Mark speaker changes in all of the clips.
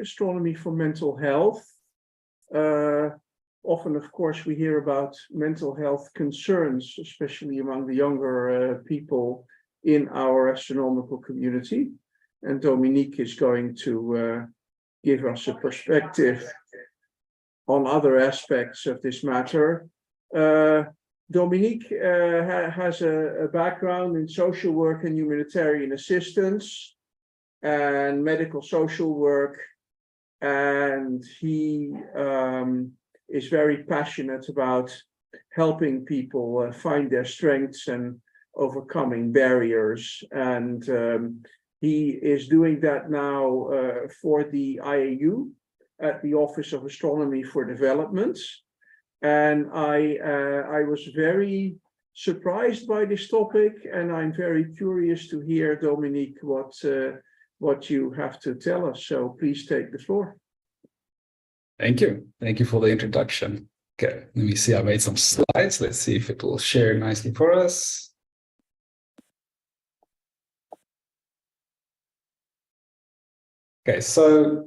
Speaker 1: astronomy for mental health. Often, of course, we hear about mental health concerns, especially among the younger people in our astronomical community. And Dominic is going to give us a perspective on other aspects of this matter. Dominic has a background in social work and humanitarian assistance and medical social work, and he is very passionate about helping people find their strengths and overcoming barriers. And he is doing that now for the IAU at the Office of Astronomy for Development. And I was very surprised by this topic, and I'm very curious to hear, Dominic, what you have to tell us. So please take the floor.
Speaker 2: Thank you. Thank you for the introduction. Okay, let me see. I made some slides. Let's see if it will share nicely for us. Okay, so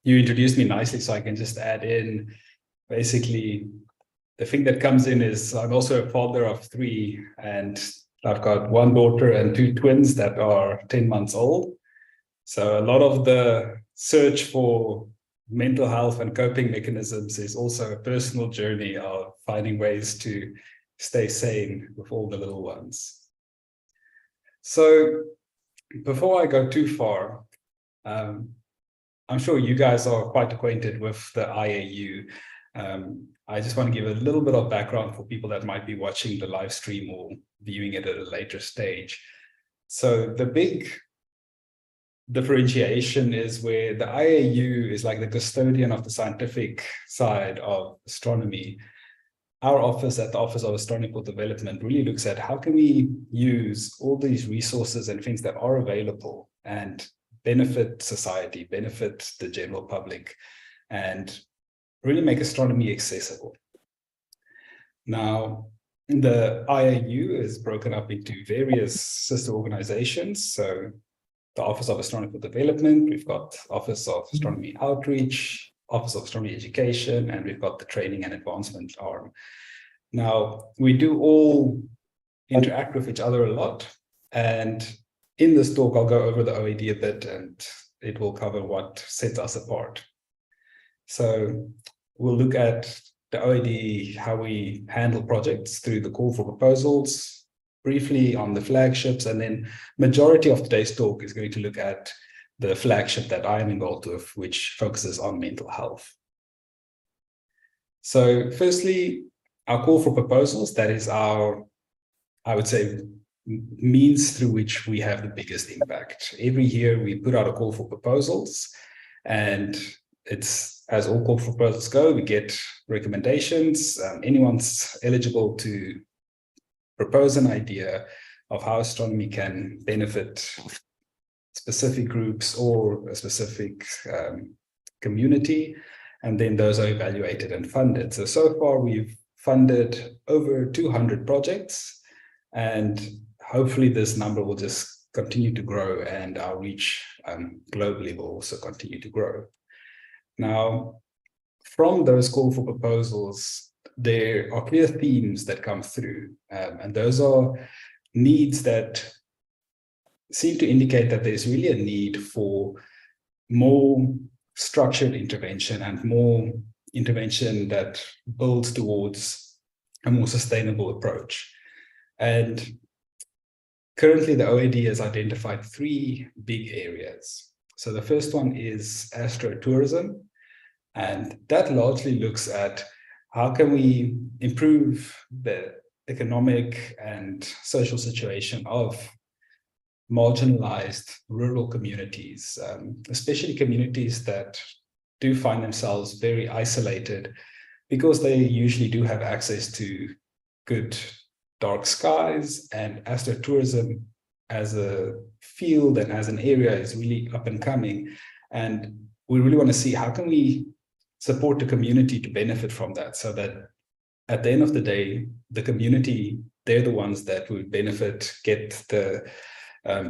Speaker 2: you introduced me nicely, so I can just add in basically the thing that comes in is I'm also a father of 3, and I've got 1 daughter and 2 twins that are 10 months old. So a lot of the search for mental health and coping mechanisms is also a personal journey of finding ways to stay sane with all the little ones. So before I go too far, I'm sure you guys are quite acquainted with the IAU. I just want to give a little bit of background for people that might be watching the live stream or viewing it at a later stage. So the big differentiation is where the IAU is like the custodian of the scientific side of astronomy. Our office at the Office of Astronomical Development really looks at how can we use all these resources and things that are available and benefit society, benefit the general public, and really make astronomy accessible. Now, the IAU is broken up into various sister organizations. So the Office of Astronomical Development, we've got Office of Astronomy Outreach, Office of Astronomy Education, and we've got the Training and Advancement arm. Now, we do all interact with each other a lot, and in this talk, I'll go over the OAD a bit, and it will cover what sets us apart. So we'll look at the OAD, how we handle projects through the call for proposals, briefly on the flagships, and then majority of today's talk is going to look at the flagship that I am involved with, which focuses on mental health. So firstly, our call for proposals, that is our, I would say, means through which we have the biggest impact. Every year we put out a call for proposals, and it's, as all call for proposals go, we get recommendations. Anyone's eligible to propose an idea of how astronomy can benefit specific groups or a specific community, and then those are evaluated and funded. So far we've funded over 200 projects, and hopefully this number will just continue to grow, and our reach globally will also continue to grow. Now, from those call for proposals, there are clear themes that come through, and those are needs that seem to indicate that there's really a need for more structured intervention and more intervention that builds towards a more sustainable approach. And currently the OAD has identified 3 big areas. So the first one is astrotourism, and that largely looks at how can we improve the economic and social situation of marginalized rural communities, especially communities that do find themselves very isolated because they usually do have access to good dark skies, and astrotourism as a field and as an area is really up and coming. And we really want to see how can we support the community to benefit from that, so that at the end of the day, the community, they're the ones that would benefit, get the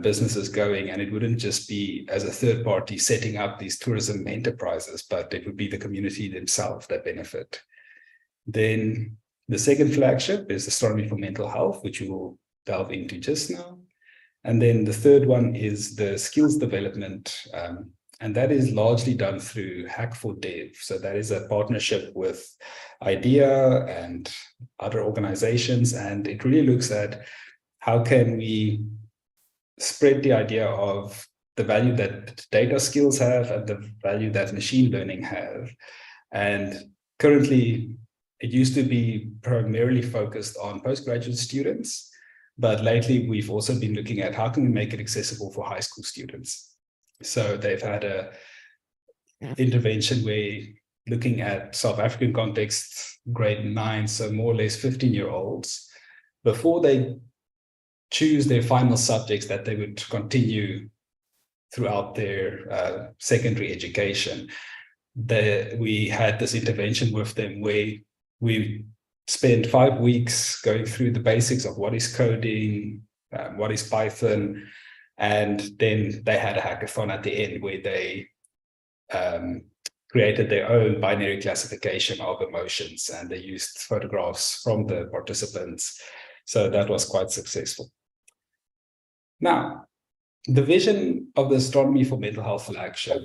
Speaker 2: businesses going, and it wouldn't just be as a third party setting up these tourism enterprises, but it would be the community themselves that benefit. Then the second flagship is Astronomy for Mental Health, which we will delve into just now. And then the third one is the skills development, and that is largely done through Hack for Dev. So that is a partnership with IDEA and other organizations, and it really looks at how can we spread the idea of the value that data skills have and the value that machine learning have. And currently, it used to be primarily focused on postgraduate students, but lately we've also been looking at how can we make it accessible for high school students. So they've had a intervention where looking at South African context, grade 9, so more or less 15-year-olds, before they choose their final subjects that they would continue throughout their secondary education. We had this intervention with them where we spent 5 weeks going through the basics of what is coding, what is Python, and then they had a hackathon at the end where they created their own binary classification of emotions, and they used photographs from the participants. So that was quite successful. Now, the vision of the Astronomy for Mental Health flagship,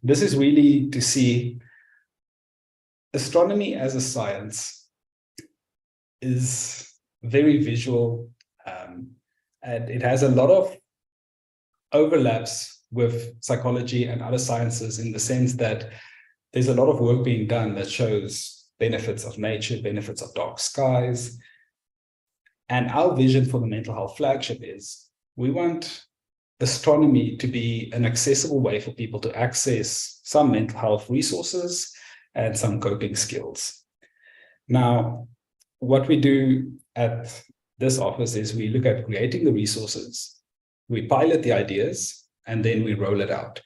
Speaker 2: this is really to see astronomy as a science is very visual, and it has a lot of overlaps with psychology and other sciences in the sense that there's a lot of work being done that shows benefits of nature, benefits of dark skies. And our vision for the mental health flagship is we want astronomy to be an accessible way for people to access some mental health resources and some coping skills. Now, what we do at this office is we look at creating the resources, we pilot the ideas, and then we roll it out.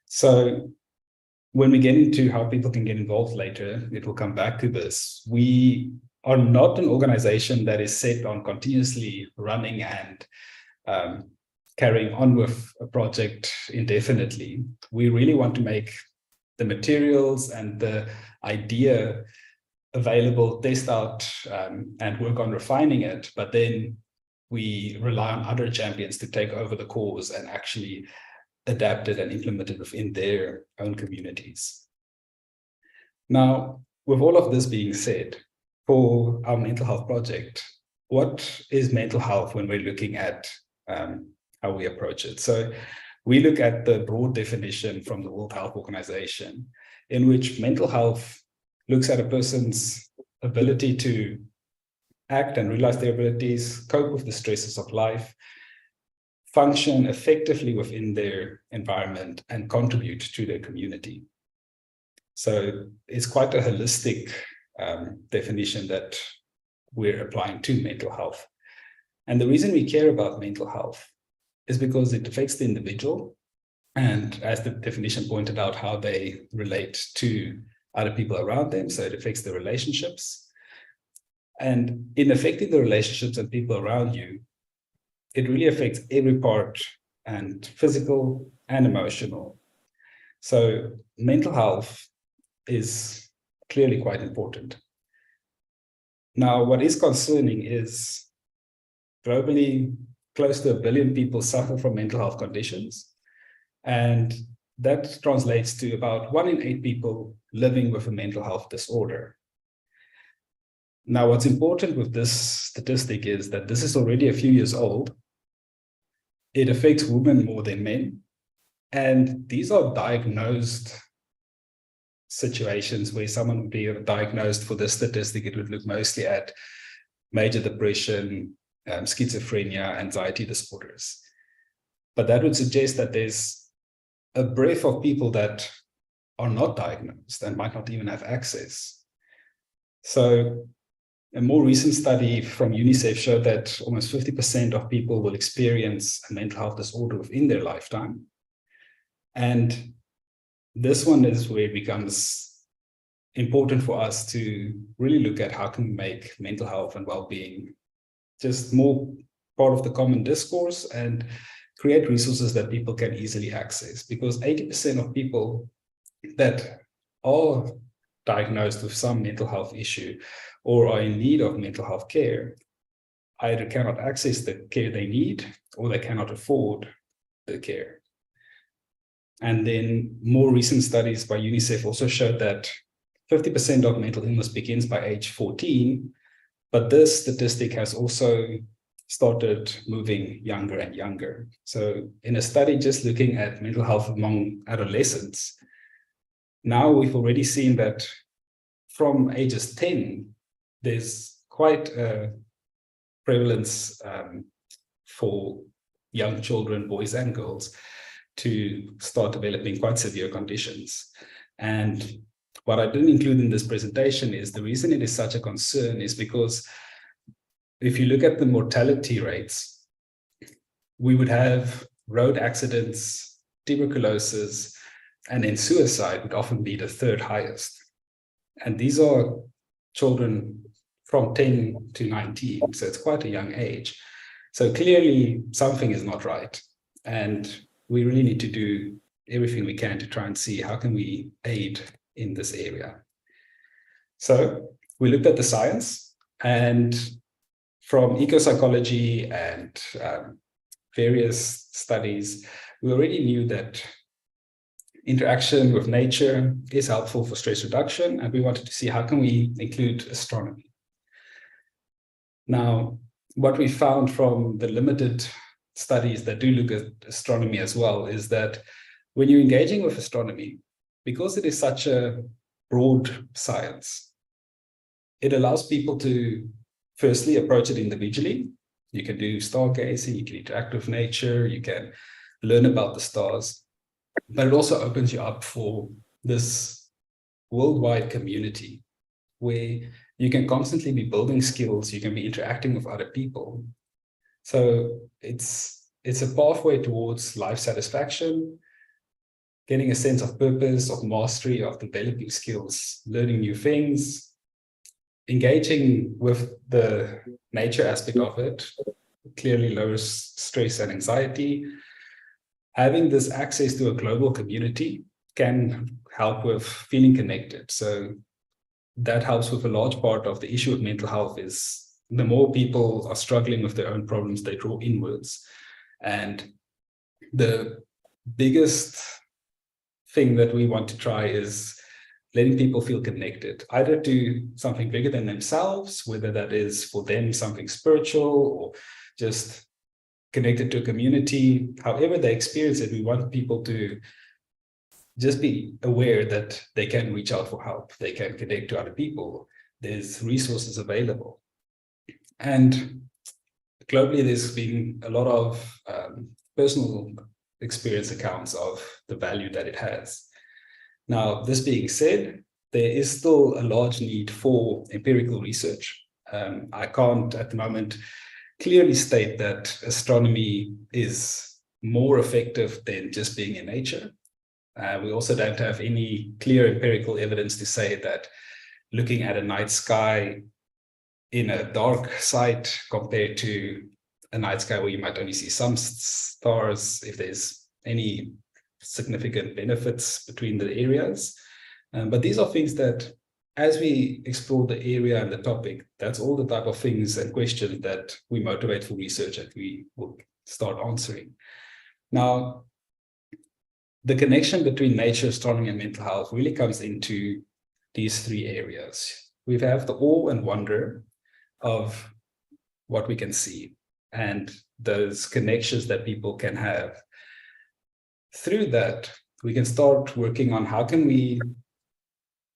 Speaker 2: So when we get into how people can get involved later, it will come back to this. We are not an organization that is set on continuously running and carrying on with a project indefinitely. We really want to make the materials and the idea available, test out, and work on refining it, but then we rely on other champions to take over the cause and actually adapt it and implement it within their own communities. Now, with all of this being said, for our mental health project, what is mental health when we're looking at how we approach it? So we look at the broad definition from the World Health Organization, in which mental health looks at a person's ability to act and realize their abilities, cope with the stresses of life, function effectively within their environment, and contribute to their community. So it's quite a holistic definition that we're applying to mental health. And the reason we care about mental health is because it affects the individual, and as the definition pointed out, how they relate to other people around them. So it affects the relationships. And in affecting the relationships and people around you, it really affects every part, and physical and emotional. So mental health is clearly quite important. Now, what is concerning is globally, close to 1 billion people suffer from mental health conditions. And that translates to about 1 in 8 people living with a mental health disorder. Now, what's important with this statistic is that this is already a few years old. It affects women more than men. And these are diagnosed situations where someone would be diagnosed. For this statistic, it would look mostly at major depression, schizophrenia, anxiety disorders. But that would suggest that there's a breadth of people that are not diagnosed and might not even have access. So a more recent study from UNICEF showed that almost 50% of people will experience a mental health disorder within their lifetime. And this one is where it becomes important for us to really look at how can we make mental health and well-being just more part of the common discourse and create resources that people can easily access, because 80% of people that are diagnosed with some mental health issue or are in need of mental health care either cannot access the care they need or they cannot afford the care. And then more recent studies by UNICEF also showed that 50% of mental illness begins by age 14, but this statistic has also started moving younger and younger. So in a study just looking at mental health among adolescents, now we've already seen that from ages 10, there's quite a prevalence for young children, boys and girls, to start developing quite severe conditions. And what I didn't include in this presentation is the reason it is such a concern is because if you look at the mortality rates, we would have road accidents, tuberculosis, and then suicide would often be the third highest. And these are children from 10 to 19, so it's quite a young age. So clearly something is not right. And we really need to do everything we can to try and see how can we aid in this area. So we looked at the science, and from ecopsychology and various studies, we already knew that interaction with nature is helpful for stress reduction, and we wanted to see how can we include astronomy. Now, what we found from the limited studies that do look at astronomy as well is that when you're engaging with astronomy, because it is such a broad science, it allows people to firstly approach it individually. You can do stargazing, you can interact with nature, you can learn about the stars, but it also opens you up for this worldwide community where you can constantly be building skills, you can be interacting with other people. So it's a pathway towards life satisfaction, getting a sense of purpose, of mastery, of developing skills, learning new things, engaging with the nature aspect of it clearly lowers stress and anxiety. Having this access to a global community can help with feeling connected. So that helps with a large part of the issue of mental health is the more people are struggling with their own problems, they draw inwards. And the biggest thing that we want to try is letting people feel connected, either to something bigger than themselves, whether that is for them something spiritual or just connected to a community. However they experience it, we want people to just be aware that they can reach out for help, they can connect to other people, there's resources available. And globally, there's been a lot of personal experience accounts of the value that it has. Now, this being said, there is still a large need for empirical research. I can't at the moment clearly state that astronomy is more effective than just being in nature. We also don't have any clear empirical evidence to say that looking at a night sky in a dark site compared to a night sky where you might only see some stars, if there's any significant benefits between the areas. But these are things that, as we explore the area and the topic, that's all the type of things and questions that we motivate for research and we will start answering. Now, the connection between nature, astronomy, and mental health really comes into these three areas. We have the awe and wonder of what we can see and those connections that people can have. Through that, we can start working on how can we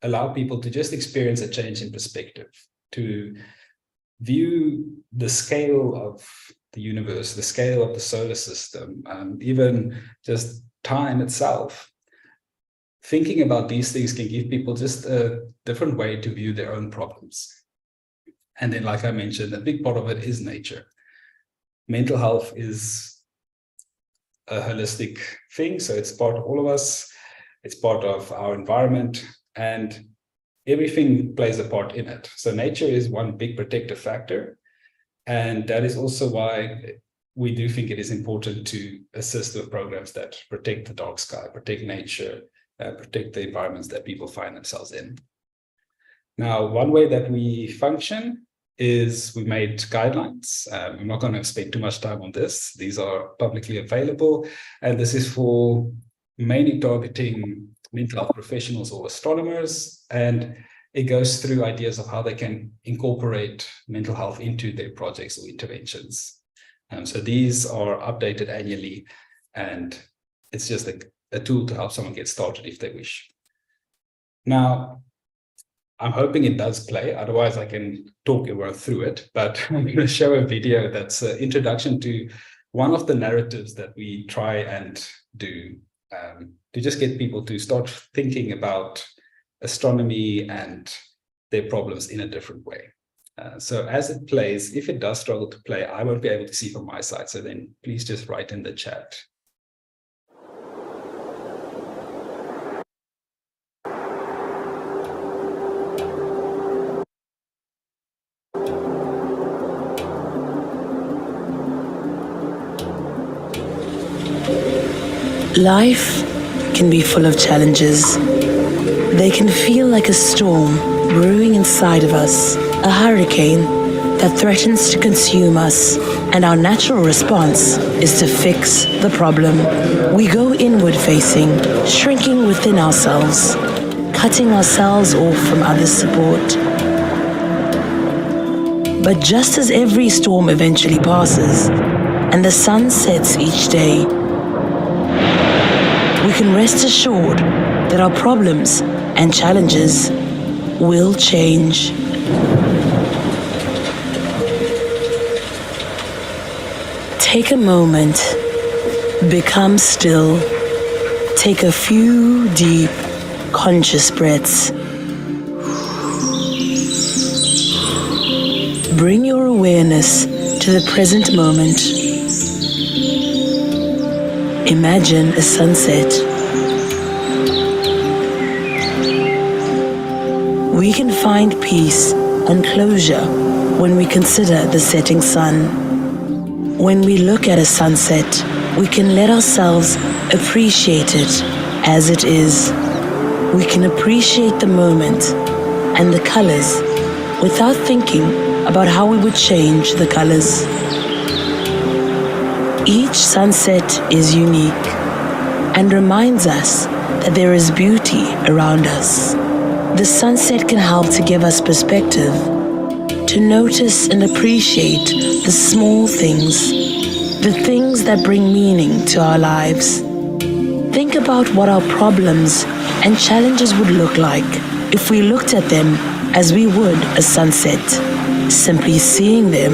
Speaker 2: allow people to just experience a change in perspective, to view the scale of the universe, the scale of the solar system, even just time itself. Thinking about these things can give people just a different way to view their own problems. And then, like I mentioned, a big part of it is nature. Mental health is a holistic thing, so it's part of all of us, it's part of our environment, and everything plays a part in it. So nature is one big protective factor, And that is also why we do think it is important to assist with programs that protect the dark sky, protect nature, protect the environments that people find themselves in. Now, one way that we function is we made guidelines. I'm not going to spend too much time on this. These are publicly available, and this is for mainly targeting mental health professionals or astronomers, and it goes through ideas of how they can incorporate mental health into their projects or interventions. So these are updated annually, and it's just a tool to help someone get started if they wish. Now, I'm hoping it does play, otherwise I can talk everyone through it, but I'm going to show a video that's an introduction to one of the narratives that we try and do to just get people to start thinking about astronomy and their problems in a different way. So as it plays, if it does struggle to play, I won't be able to see from my side, so then please just write in the chat.
Speaker 3: Life can be full of challenges. They can feel like a storm brewing inside of us, a hurricane that threatens to consume us, and our natural response is to fix the problem. We go inward facing, shrinking within ourselves, cutting ourselves off from others' support. But just as every storm eventually passes, and the sun sets each day, we can rest assured that our problems and challenges will change. Take a moment, become still, take a few deep, conscious breaths. Bring your awareness to the present moment. Imagine a sunset. We can find peace and closure when we consider the setting sun. When we look at a sunset, we can let ourselves appreciate it as it is. We can appreciate the moment and the colors without thinking about how we would change the colors. Each sunset is unique and reminds us that there is beauty around us. The sunset can help to give us perspective, to notice and appreciate the small things, the things that bring meaning to our lives. Think about what our problems and challenges would look like if we looked at them as we would a sunset, simply seeing them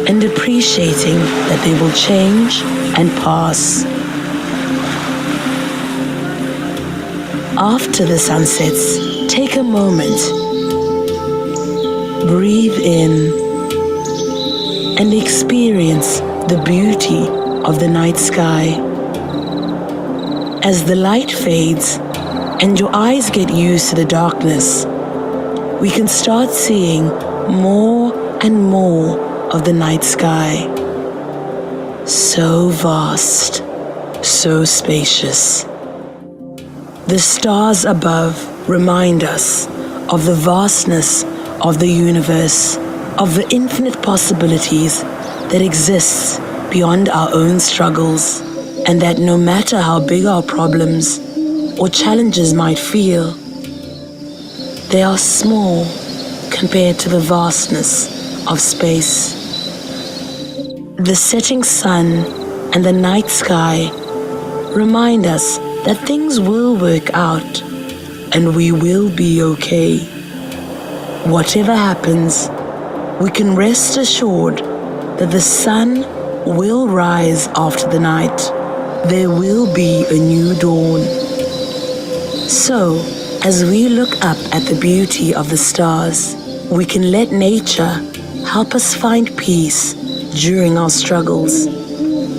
Speaker 3: and appreciating that they will change and pass. After the sunsets, take a moment, breathe in, and experience the beauty of the night sky. As the light fades and your eyes get used to the darkness, we can start seeing more and more of the night sky. So vast, so spacious. The stars above remind us of the vastness of the universe, of the infinite possibilities that exist beyond our own struggles, and that no matter how big our problems or challenges might feel, they are small compared to the vastness of space. The setting sun and the night sky remind us that things will work out and we will be okay. Whatever happens, we can rest assured that the sun will rise after the night. There will be a new dawn. So, as we look up at the beauty of the stars, we can let nature help us find peace during our struggles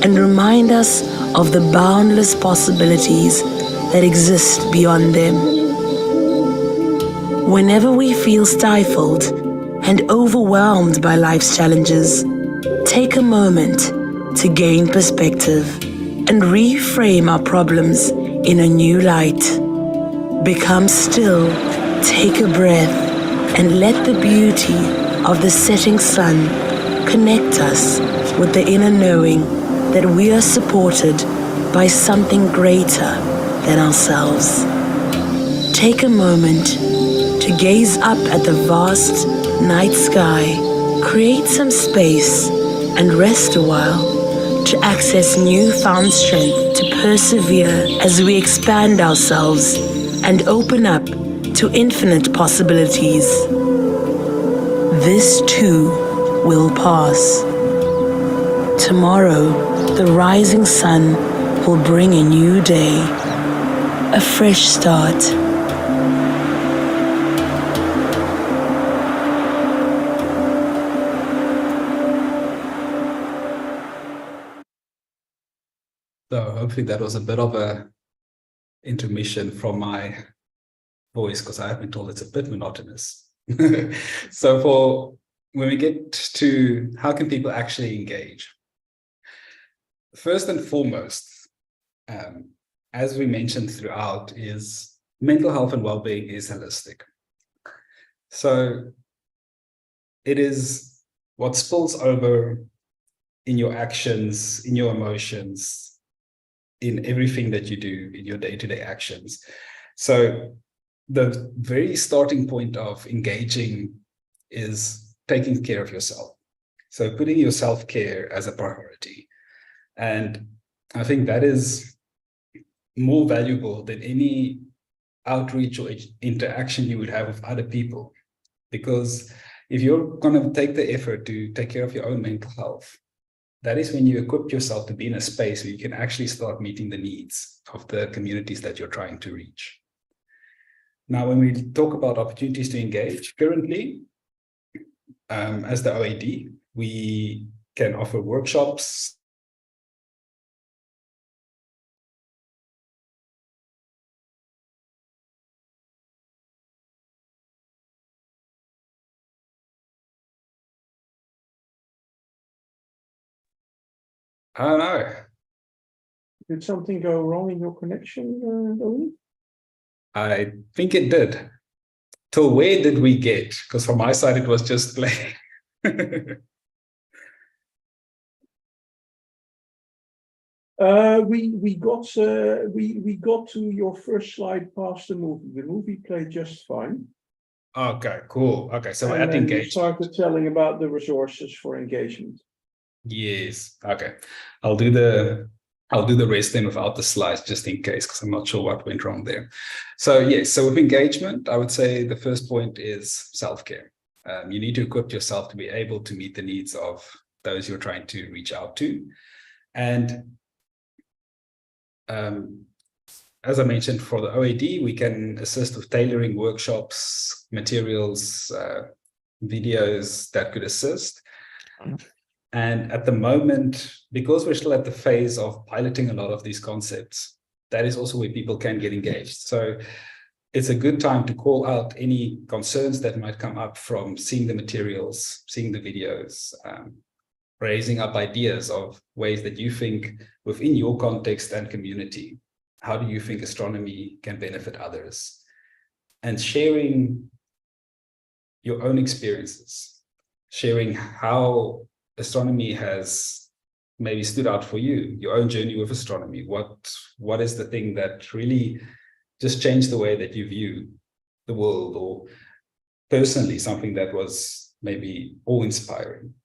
Speaker 3: and remind us of the boundless possibilities that exist beyond them. Whenever we feel stifled, and overwhelmed by life's challenges, take a moment to gain perspective and reframe our problems in a new light. Become still, take a breath, and let the beauty of the setting sun connect us with the inner knowing that we are supported by something greater than ourselves. Take a moment to gaze up at the vast night sky, create some space, and rest a while to access newfound strength to persevere as we expand ourselves and open up to infinite possibilities. This too will pass. Tomorrow, the rising sun will bring a new day, a fresh start.
Speaker 2: So hopefully that was a bit of a intermission from my voice, because I have been told it's a bit monotonous. So for when we get to how can people actually engage? First and foremost, as we mentioned throughout, is mental health and well-being is holistic. So it is what spills over in your actions, in your emotions, in everything that you do in your day-to-day actions. So the very starting point of engaging is taking care of yourself. So putting your self-care as a priority. And I think that is more valuable than any outreach or interaction you would have with other people. Because if you're going to take the effort to take care of your own mental health, that is when you equip yourself to be in a space where you can actually start meeting the needs of the communities that you're trying to reach. Now, when we talk about opportunities to engage, currently, as the OAD, we can offer workshops. I don't know.
Speaker 1: Did something go wrong in your connection, Dominic?
Speaker 2: I think it did. Till where did we get? Because from my side, it was just playing.
Speaker 1: We got to your first slide past the movie. The movie played just fine.
Speaker 2: Okay, cool. Okay, so we're
Speaker 1: And
Speaker 2: at
Speaker 1: then you
Speaker 2: engagement.
Speaker 1: started telling about the resources for engagement.
Speaker 2: Yes. Okay. I'll do the rest then without the slides, just in case, because I'm not sure what went wrong there. So yes, so with engagement, I would say the first point is self-care. You need to equip yourself to be able to meet the needs of those you're trying to reach out to. And as I mentioned, for the OAD, we can assist with tailoring workshops, materials, videos that could assist. And at the moment, because we're still at the phase of piloting a lot of these concepts, that is also where people can get engaged. So it's a good time to call out any concerns that might come up from seeing the materials, seeing the videos, raising up ideas of ways that you think within your context and community, how do you think astronomy can benefit others? And sharing your own experiences, sharing how astronomy has maybe stood out for you, your own journey with astronomy. What is the thing that really just changed the way that you view the world, or personally something that was maybe awe-inspiring?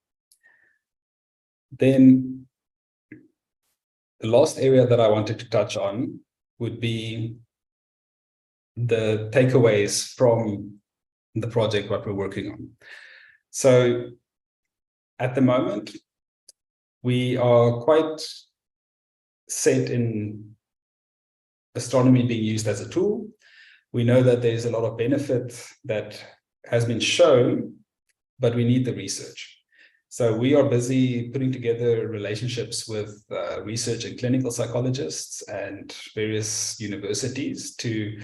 Speaker 2: Then the last area that I wanted to touch on would be the takeaways from the project, what we're working on. So at the moment, we are quite set in astronomy being used as a tool. We know that there's a lot of benefit that has been shown, but we need the research. So we are busy putting together relationships with research and clinical psychologists and various universities to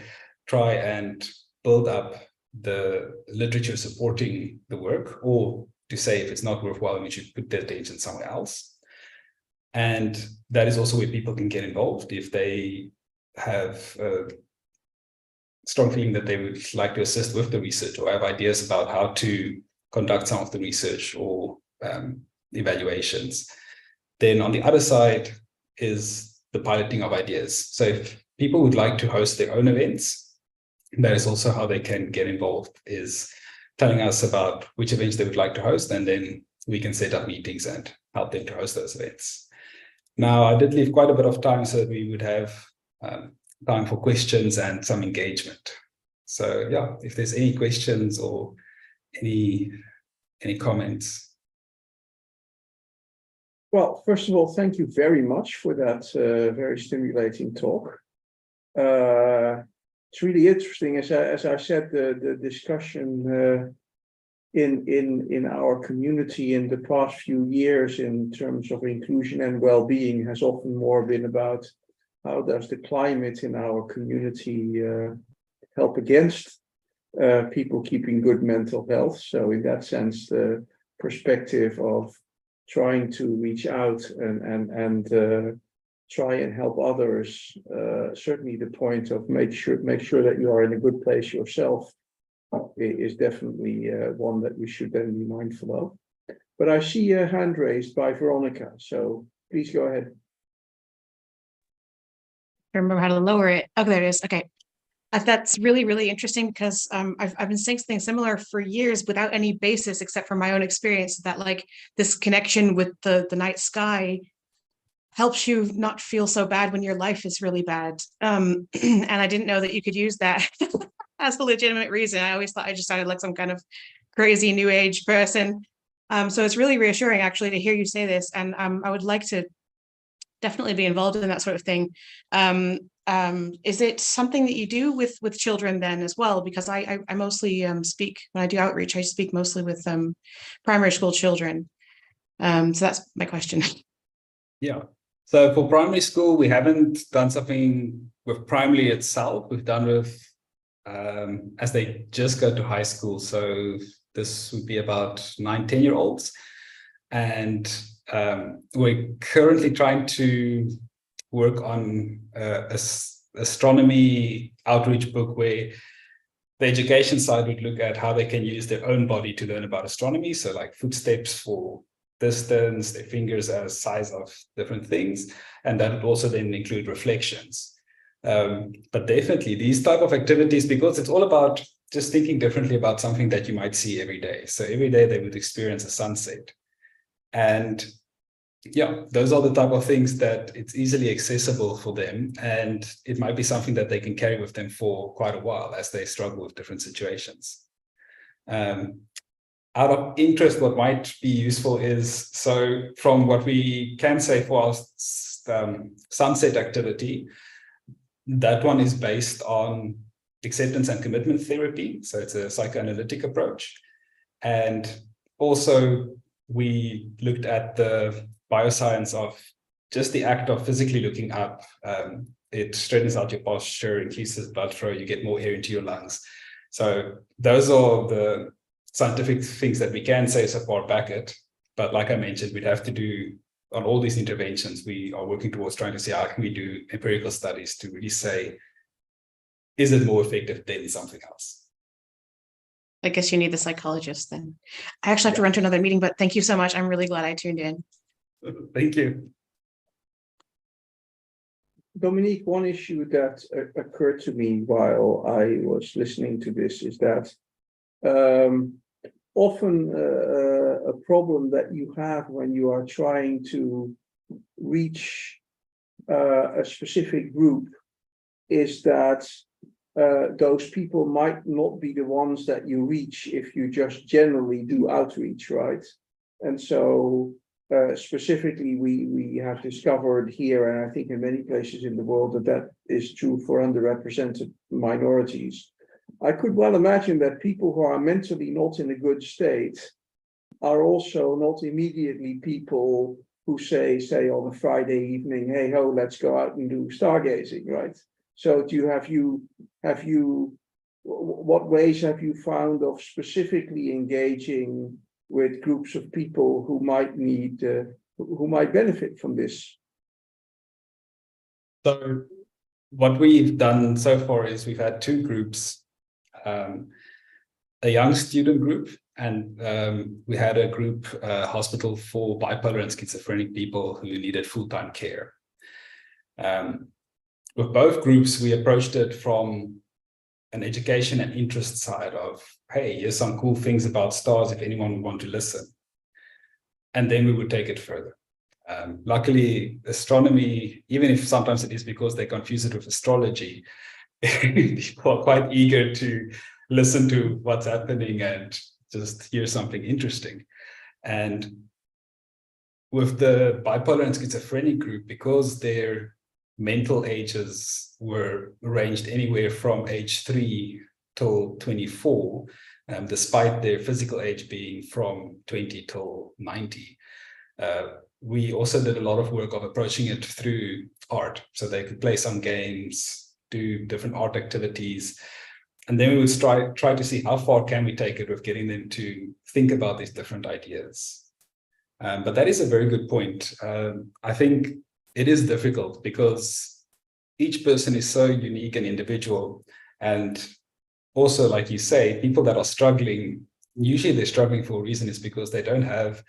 Speaker 2: try and build up the literature supporting the work, or to say if it's not worthwhile, we should put the attention somewhere else. And that is also where people can get involved if they have a strong feeling that they would like to assist with the research or have ideas about how to conduct some of the research or evaluations. Then on the other side is the piloting of ideas. So if people would like to host their own events, that is also how they can get involved, is telling us about which events they would like to host, and then we can set up meetings and help them to host those events. Now, I did leave quite a bit of time so that we would have time for questions and some engagement. So yeah, if there's any questions or any comments.
Speaker 1: Well, first of all, thank you very much for that very stimulating talk. It's really interesting, as I said, the discussion in our community in the past few years in terms of inclusion and well-being has often more been about how does the climate in our community help against people keeping good mental health. So in that sense, the perspective of trying to reach out and try and help others, certainly the point of make sure that you are in a good place yourself is definitely one that we should then be mindful of. But I see a hand raised by Veronica, so please go ahead.
Speaker 4: I remember how to lower it. Oh, there it is. Okay. That's really, really interesting because I've been saying something similar for years without any basis except for my own experience, that like this connection with the night sky helps you not feel so bad when your life is really bad. And I didn't know that you could use that as a legitimate reason. I always thought I just sounded like some kind of crazy new age person. So it's really reassuring actually to hear you say this. And I would like to definitely be involved in that sort of thing. Is it something that you do with children then as well? Because I mostly speak, when I do outreach, I speak mostly with primary school children. So that's my question.
Speaker 2: Yeah. So for primary school, we haven't done something with primary itself. We've done with, as they just go to high school. So this would be about 9-10-year-olds. And we're currently trying to work on a astronomy outreach book where the education side would look at how they can use their own body to learn about astronomy. So like footsteps for distance, their fingers as size of different things. And that would also then include reflections. But definitely these type of activities, because it's all about just thinking differently about something that you might see every day. So every day they would experience a sunset. And yeah, those are the type of things that it's easily accessible for them. And it might be something that they can carry with them for quite a while as they struggle with different situations. Out of interest, what might be useful is, so from what we can say for our sunset activity, that one is based on acceptance and commitment therapy. So it's a psychoanalytic approach. And also we looked at the bioscience of just the act of physically looking up. It straightens out your posture, increases blood flow, you get more air into your lungs. So those are the scientific things that we can say so far back it. But like I mentioned, we'd have to do, on all these interventions, we are working towards trying to see how can we do empirical studies to really say, is it more effective than something else?
Speaker 4: I guess you need the psychologist then. I actually have to run to another meeting, but thank you so much. I'm really glad I tuned in.
Speaker 2: Thank you.
Speaker 1: Dominic, one issue that occurred to me while I was listening to this is that often a problem that you have when you are trying to reach a specific group is that those people might not be the ones that you reach if you just generally do outreach, right? And so specifically, we have discovered here, and I think in many places in the world, that is true for underrepresented minorities. I could well imagine that people who are mentally not in a good state are also not immediately people who say on a Friday evening, hey ho, let's go out and do stargazing, right? So have you what ways have you found of specifically engaging with groups of people who might need, who might benefit from this?
Speaker 2: So what we've done so far is we've had two groups, a young student group, and we had a group hospital for bipolar and schizophrenic people who needed full-time care. With both groups, we approached it from an education and interest side of, hey, here's some cool things about stars if anyone would want to listen. And then we would take it further. Luckily, astronomy, even if sometimes it is because they confuse it with astrology, people are quite eager to listen to what's happening and just hear something interesting. And with the bipolar and schizophrenic group, because their mental ages were ranged anywhere from age 3 till 24, despite their physical age being from 20 till 90. We also did a lot of work of approaching it through art. So they could play some games, do different art activities. And then we would try to see how far can we take it with getting them to think about these different ideas. But that is a very good point. I think it is difficult because each person is so unique and individual. And also, like you say, people that are struggling, usually they're struggling for a reason. It's because they don't have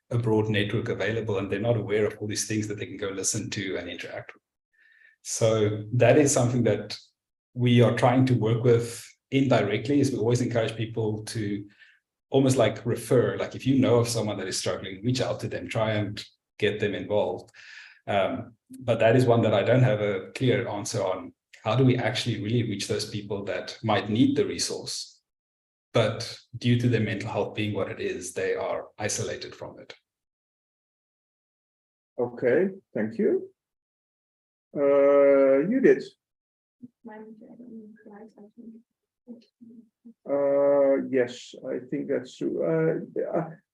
Speaker 2: a broad network available and they're not aware of all these things that they can go listen to and interact with. So that is something that we are trying to work with indirectly, is we always encourage people to almost like refer, like if you know of someone that is struggling, reach out to them, try and get them involved. But that is one that I don't have a clear answer on. How do we actually really reach those people that might need the resource, but due to their mental health being what it is, they are isolated from it?
Speaker 1: Okay, thank you. Judith. Yes, I think that's true.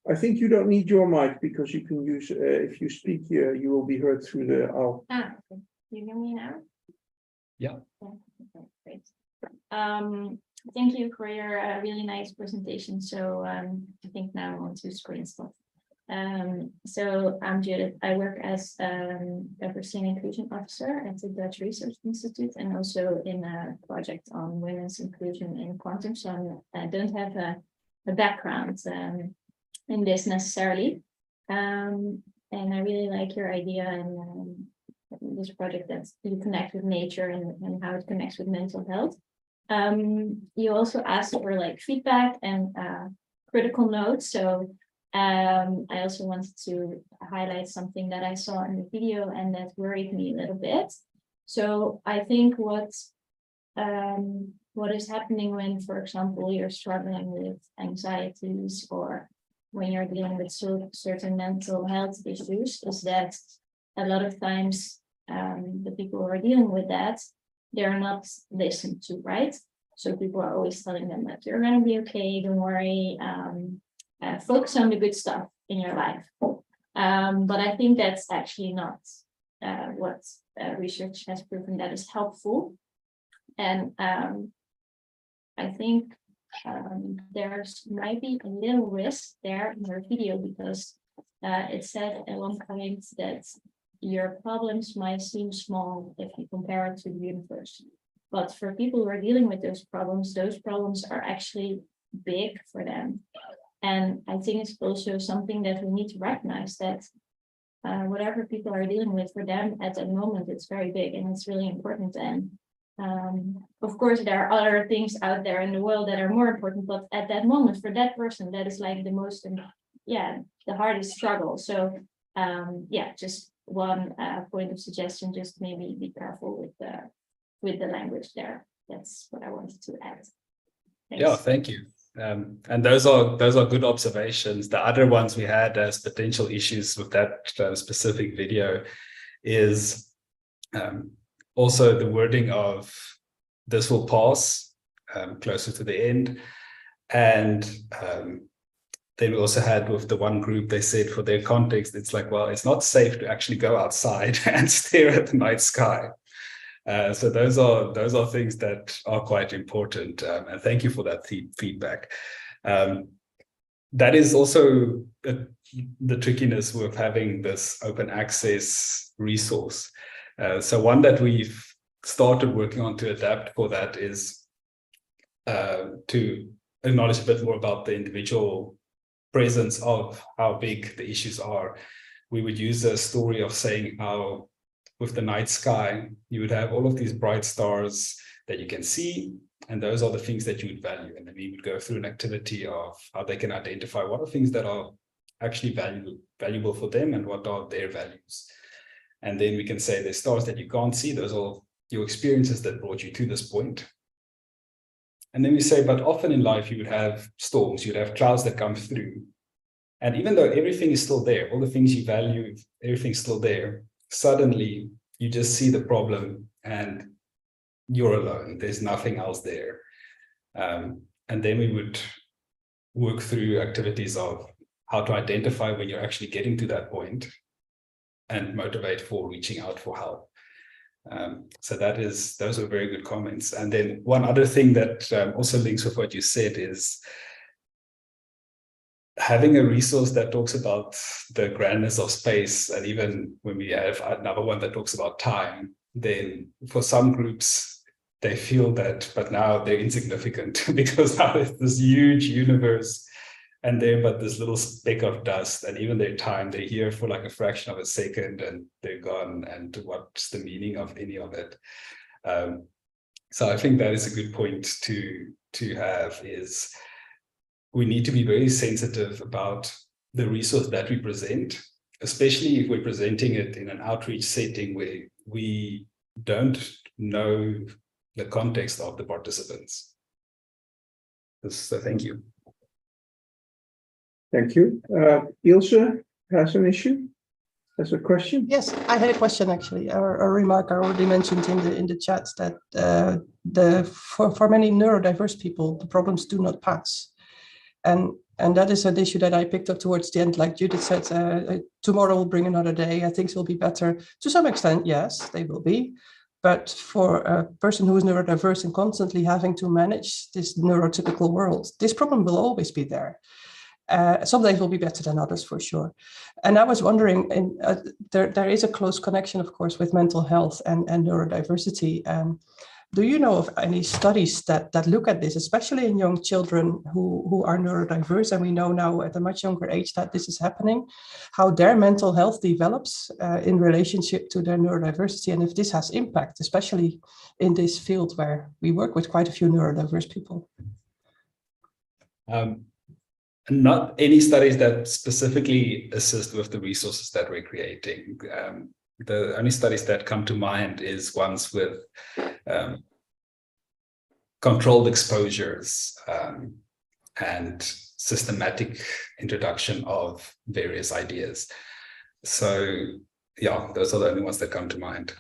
Speaker 1: I think you don't need your mic because you can use, if you speak here, you will be heard through the owl.
Speaker 5: Okay. You hear me now?
Speaker 2: Yeah.
Speaker 5: Okay, great. Thank you for your really nice presentation. So I think now I'm on two screens. So I'm Judith. I work as diversity and inclusion officer at the Dutch Research Institute and also in a project on women's inclusion in quantum. So I don't have a background in this necessarily. And I really like your idea and this project that you connect with nature and how it connects with mental health. You also asked for like feedback and critical notes. So I also wanted to highlight something that I saw in the video and that worried me a little bit. So I think what is happening when, for example, you're struggling with anxieties or when you're dealing with certain mental health issues is that a lot of times the people who are dealing with that, they're not listened to, right? So people are always telling them that you're going to be okay, don't worry, focus on the good stuff in your life. But I think that's actually not what research has proven that is helpful. And I think there's might be a little risk there in your video because it said at one point that your problems might seem small if you compare it to the universe. But for people who are dealing with those problems are actually big for them. And I think it's also something that we need to recognize that whatever people are dealing with for them at the moment, it's very big and it's really important. And of course, there are other things out there in the world that are more important, but at that moment, for that person, that is like the most, the hardest struggle. So just one point of suggestion, just maybe be careful with the language there. That's what I wanted to add. Thanks.
Speaker 2: Yeah, thank you. And those are good observations. The other ones we had as potential issues with that specific video is also the wording of "this will pass" closer to the end, and then we also had with the one group, they said for their context, it's like, well, it's not safe to actually go outside and stare at the night sky. So those are things that are quite important, and thank you for that feedback. That is also the trickiness with having this open access resource. So one that we've started working on to adapt for that is to acknowledge a bit more about the individual presence of how big the issues are. We would use a story of saying how with the night sky, you would have all of these bright stars that you can see, and those are the things that you would value. And then we would go through an activity of how they can identify what are things that are actually valuable for them and what are their values. And then we can say the stars that you can't see, those are your experiences that brought you to this point. And then we say, but often in life, you would have storms, you'd have clouds that come through. And even though everything is still there, all the things you value, everything's still there, suddenly you just see the problem and you're alone. There's nothing else there. And then we would work through activities of how to identify when you're actually getting to that point and motivate for reaching out for help. So those are very good comments. And then one other thing that also links with what you said is having a resource that talks about the grandness of space. And even when we have another one that talks about time, then for some groups, they feel that, but now they're insignificant because now there's this huge universe and they're but this little speck of dust, and even their time, they're here for like a fraction of a second and they're gone, and what's the meaning of any of it? So I think that is a good point to have, is we need to be very sensitive about the resource that we present, especially if we're presenting it in an outreach setting where we don't know the context of the participants. So thank you.
Speaker 1: Thank you. Ilse has an issue, has a question.
Speaker 6: Yes, I had a question actually, or a remark I already mentioned in the chat that for many neurodiverse people, the problems do not pass. And that is an issue that I picked up towards the end. Like Judith said, tomorrow will bring another day. Things will be better. To some extent, yes, they will be. But for a person who is neurodiverse and constantly having to manage this neurotypical world, this problem will always be there. Some days will be better than others, for sure. And I was wondering, there is a close connection, of course, with mental health and neurodiversity. Do you know of any studies that look at this, especially in young children who are neurodiverse? And we know now at a much younger age that this is happening, how their mental health develops in relationship to their neurodiversity, and if this has impact, especially in this field where we work with quite a few neurodiverse people.
Speaker 2: Not any studies that specifically assist with the resources that we're creating. The only studies that come to mind is ones with controlled exposures and systematic introduction of various ideas. So yeah, those are the only ones that come to mind.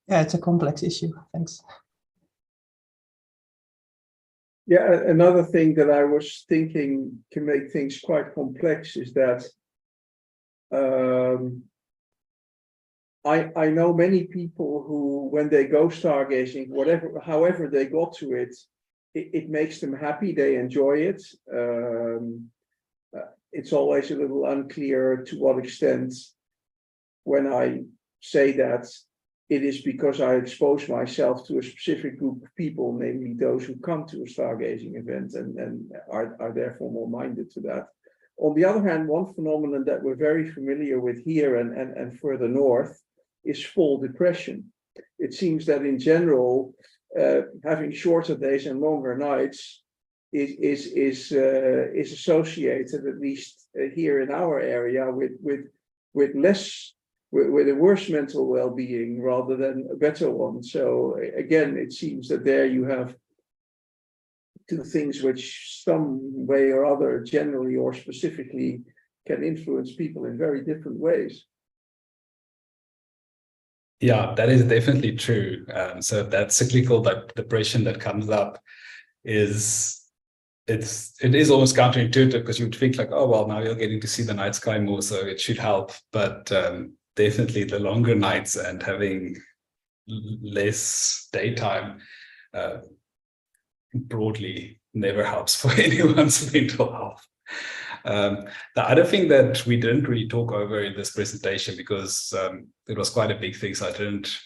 Speaker 6: Yeah, it's a complex issue. Thanks.
Speaker 1: Yeah, another thing that I was thinking can make things quite complex is that I know many people who, when they go stargazing, however they got to it, it makes them happy, they enjoy it. It's always a little unclear to what extent, when I say that, it is because I expose myself to a specific group of people, namely those who come to a stargazing event and are therefore more minded to that. On the other hand, one phenomenon that we're very familiar with here and further north is fall depression. It seems that in general, having shorter days and longer nights is associated, at least here in our area, with a worse mental well-being rather than a better one. So again, it seems that there you have two things which some way or other, generally or specifically, can influence people in very different ways.
Speaker 2: Yeah, that is definitely true. So that cyclical depression that comes up it is almost counterintuitive, because you would think like, oh well, now you're getting to see the night sky more, so it should help. But definitely the longer nights and having less daytime broadly never helps for anyone's mental health. The other thing that we didn't really talk over in this presentation, because it was quite a big thing, so I didn't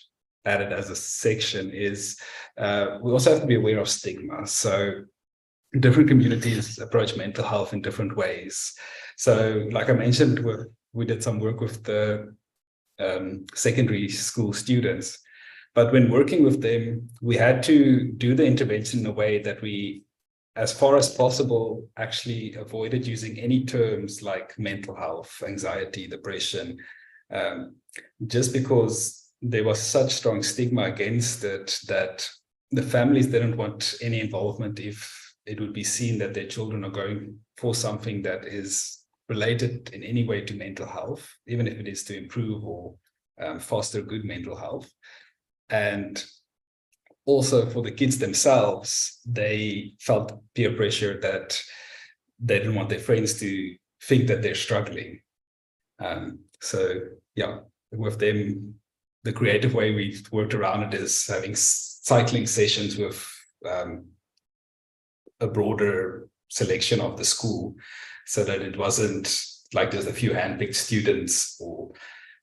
Speaker 2: add it as a section, is we also have to be aware of stigma. So different communities approach mental health in different ways. So like I mentioned, we did some work with the secondary school students, but when working with them, we had to do the intervention in a way that we, as far as possible, actually avoided using any terms like mental health, anxiety, depression, just because there was such strong stigma against it that the families didn't want any involvement if it would be seen that their children are going for something that is related in any way to mental health, even if it is to improve or foster good mental health. And also for the kids themselves, they felt peer pressure that they didn't want their friends to think that they're struggling. So yeah, with them, the creative way we worked around it is having cycling sessions with a broader selection of the school, so that it wasn't like there's a few handpicked students or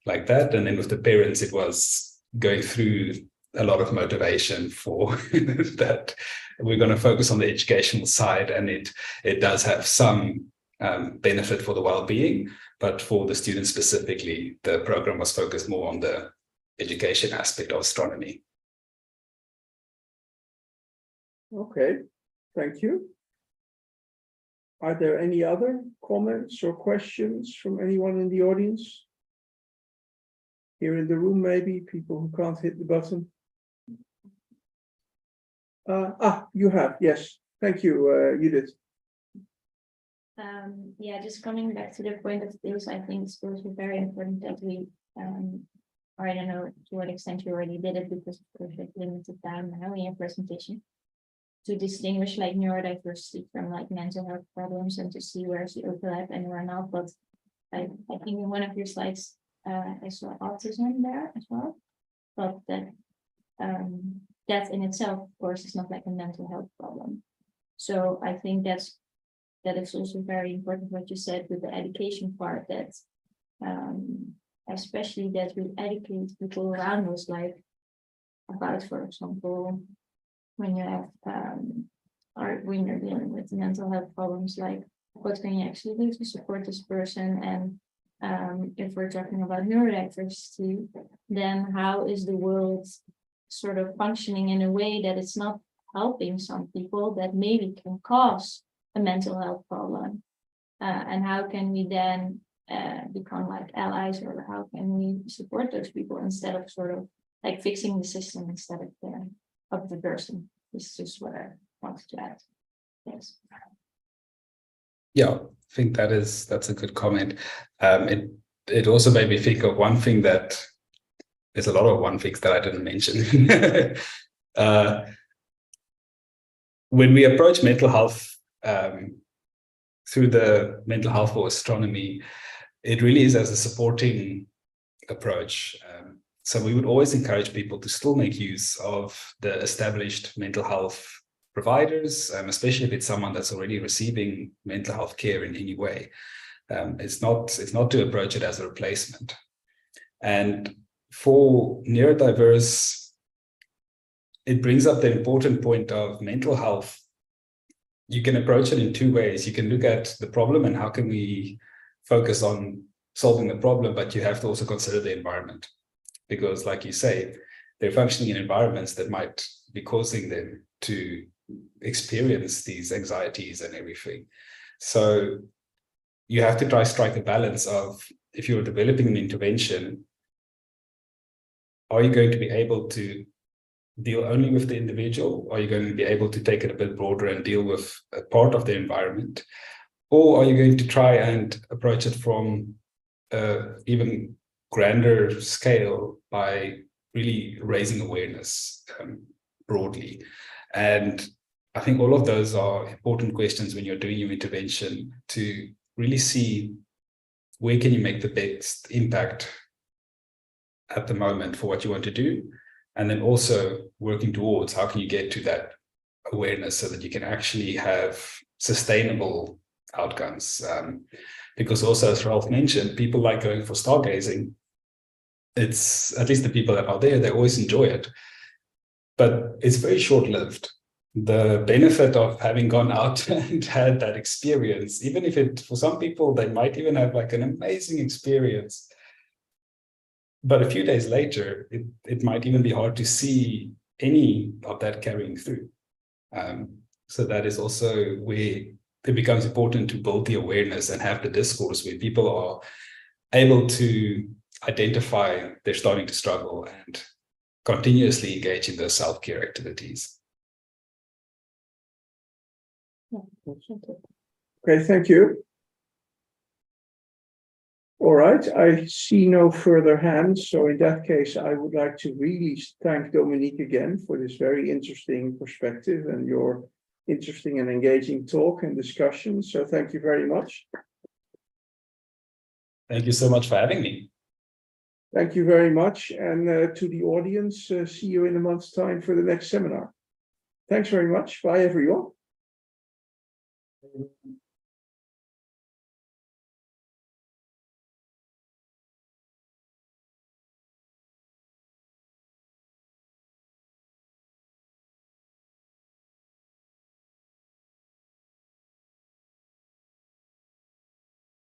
Speaker 2: like that. And then with the parents, it was going through a lot of motivation for that. We're going to focus on the educational side, and it does have some benefit for the well-being, but for the students specifically, the program was focused more on the education aspect of astronomy.
Speaker 1: Okay, thank you. Are there any other comments or questions from anyone in the audience? Here in the room, maybe, people who can't hit the button. You have, yes. Thank you, Judith.
Speaker 5: Yeah, just coming back to the point of this, I think it's also very important that we, or I don't know to what extent you already did it, because of course with limited time now in your presentation, to distinguish like neurodiversity from like mental health problems and to see where's the overlap and where not. But I think in one of your slides, I saw autism there as well, but that that in itself, of course, is not like a mental health problem. So I think that it's also very important what you said with the education part, that especially that we educate people around us, like about, for example, when you have or when you're dealing with mental health problems, like what can you actually do to support this person? And if we're talking about neurodiversity, then how is the world sort of functioning in a way that it's not helping some people that maybe can cause a mental health problem? And how can we then become like allies, or how can we support those people instead of sort of like fixing the system instead of the person? This is just what I wanted to add. Thanks.
Speaker 2: Yeah, I think that's a good comment. It also made me think of one thing that there's a lot of one things that I didn't mention. When we approach mental health through the mental health for astronomy, it really is as a supporting approach. So we would always encourage people to still make use of the established mental health providers, especially if it's someone that's already receiving mental health care in any way. It's not to approach it as a replacement. And for neurodiverse, it brings up the important point of mental health. You can approach it in two ways. You can look at the problem and how can we focus on solving the problem, but you have to also consider the environment. Because like you say, they're functioning in environments that might be causing them to experience these anxieties and everything. So you have to try to strike a balance of, if you're developing an intervention, are you going to be able to deal only with the individual? Are you going to be able to take it a bit broader and deal with a part of the environment? Or are you going to try and approach it from even grander scale by really raising awareness broadly? And I think all of those are important questions when you're doing your intervention, to really see where can you make the best impact at the moment for what you want to do, and then also working towards how can you get to that awareness so that you can actually have sustainable outcomes. Because also, as Ralph mentioned, people like going for stargazing. It's, at least the people that are there, they always enjoy it, but it's very short-lived. The benefit of having gone out and had that experience, even if it, for some people, they might even have like an amazing experience, but a few days later, it might even be hard to see any of that carrying through. So that is also where it becomes important to build the awareness and have the discourse where people are able to identify they're starting to struggle and continuously engage in those self-care activities.
Speaker 1: Okay, thank you. All right, I see no further hands. So in that case, I would like to really thank Dominic again for this very interesting perspective and your interesting and engaging talk and discussion. So thank you very much.
Speaker 2: Thank you so much for having me.
Speaker 1: Thank you very much. And to the audience, see you in a month's time for the next seminar. Thanks very much. Bye, everyone.